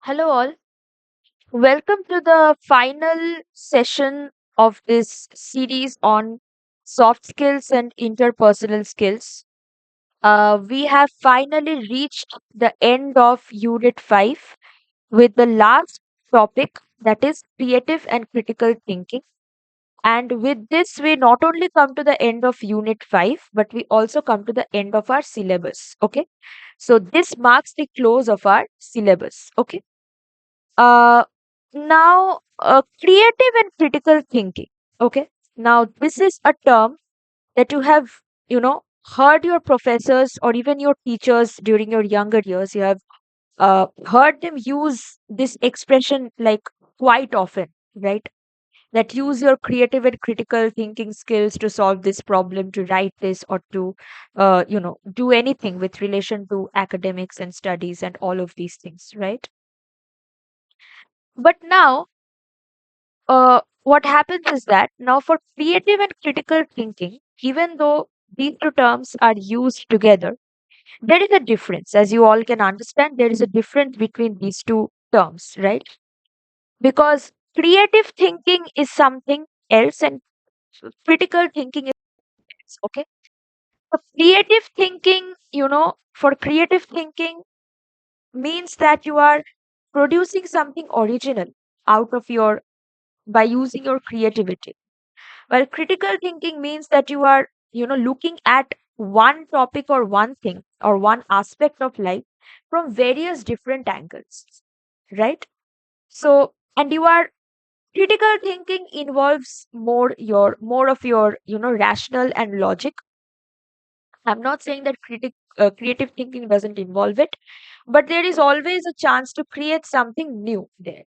Hello, all. Welcome to the final session of this series on soft skills and interpersonal skills. We have finally reached the end of Unit 5 with the last topic, that is creative and critical thinking. And with this, we not only come to the end of Unit 5, but we also come to the end of our syllabus. Okay. So this marks the close of our syllabus. Okay. Uh, now, creative and critical thinking. Okay. Now, this is a term that you have, heard your professors or even your teachers during your younger years. You have heard them use this expression like quite often, right? That use your creative and critical thinking skills to solve this problem, to write this, or to, do anything with relation to academics and studies and all of these things, right? But now, what happens is that now for creative and critical thinking, even though these two terms are used together, there is a difference. As you all can understand, there is a difference between these two terms, right? Because creative thinking is something else and critical thinking is okay. So creative thinking, for creative thinking means that you are producing something original out of your by using your creativity. Well, critical thinking means that you are, looking at one topic or one thing or one aspect of life from various different angles, right? So, and you are critical thinking involves more of your, rational and logic. I'm not saying that creative thinking doesn't involve it, but there is always a chance to create something new there.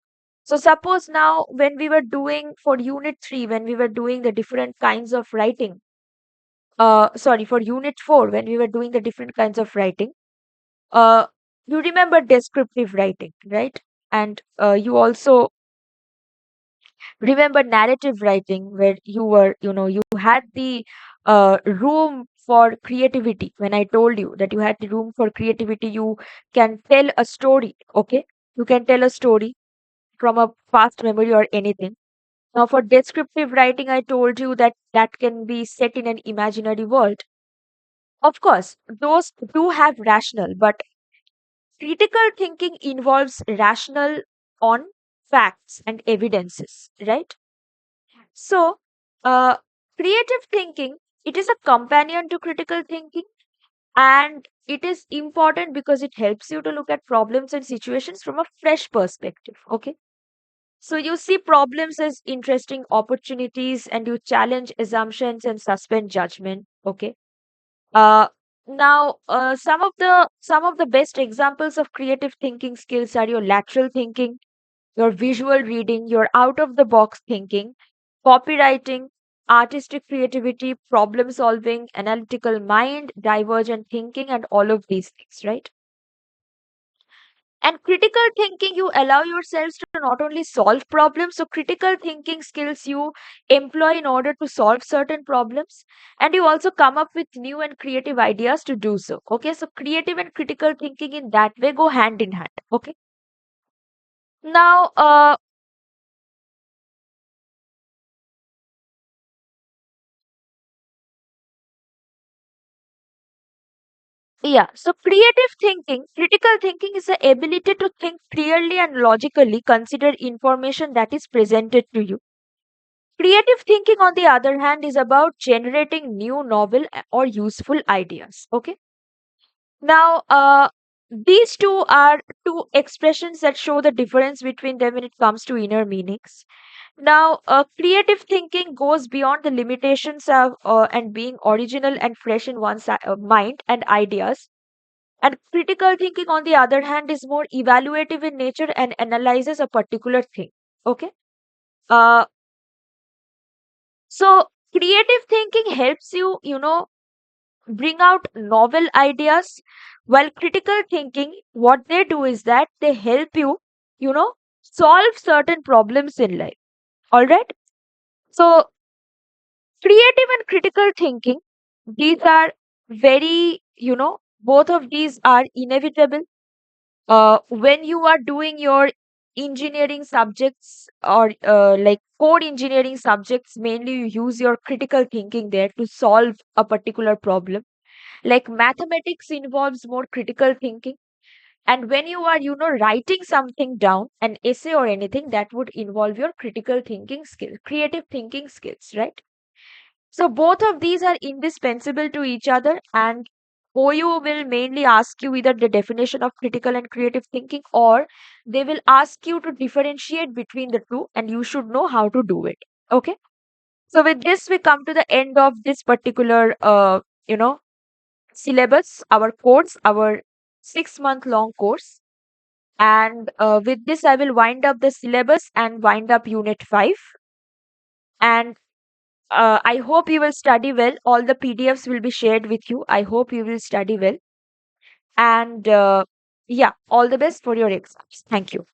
So suppose now when we were doing for unit 3, when we were doing the different kinds of writing, sorry, for unit 4, when we were doing the different kinds of writing, uh, you remember descriptive writing, right? And you also remember narrative writing, where you were, you had the room for creativity. When I told you that you had the room for creativity, you can tell a story, okay? You can tell a story from a past memory or anything. Now, for descriptive writing, I told you that that can be set in an imaginary world. Of course, those do have rational, but critical thinking involves rational on facts and evidences, right? So, uh, creative thinking, it is a companion to critical thinking, and it is important because it helps you to look at problems and situations from a fresh perspective. Okay. So you see problems as interesting opportunities and you challenge assumptions and suspend judgment. Okay. Uh, now, some of the best examples of creative thinking skills are your lateral thinking, your visual reading, your out of the box thinking, copywriting, artistic creativity, problem solving, analytical mind, divergent thinking, and all of these things, right? And critical thinking, you allow yourselves to not only solve problems, so critical thinking skills you employ in order to solve certain problems, and you also come up with new and creative ideas to do so. Okay, so creative and critical thinking in that way go hand in hand. Okay, now, yeah, so creative thinking, critical thinking is the ability to think clearly and logically, consider information that is presented to you. Creative thinking, on the other hand, is about generating new, novel, or useful ideas. Okay. Now, these two are two expressions that show the difference between them when it comes to inner meanings. Now, creative thinking goes beyond the limitations of and being original and fresh in one's mind and ideas. And critical thinking, on the other hand, is more evaluative in nature and analyzes a particular thing. Okay. Uh, so creative thinking helps you, bring out novel ideas, while critical thinking, what they do is that they help you, solve certain problems in life. All right. So creative and critical thinking, these are very, both of these are inevitable. when you are doing your engineering subjects or like core engineering subjects, mainly you use your critical thinking there to solve a particular problem. Like mathematics involves more critical thinking, and when you are writing something down, an essay or anything, that would involve your critical thinking skill, creative thinking skills, right? So both of these are indispensable to each other, and OU will mainly ask you either the definition of critical and creative thinking, or they will ask you to differentiate between the two, and you should know how to do it. Okay. So with this, we come to the end of this particular, you know, syllabus, our course, our 6 month long course. And with this, I will wind up the syllabus and wind up Unit 5. And I hope you will study well. All the PDFs will be shared with you. I hope you will study well. And yeah, all the best for your exams. Thank you.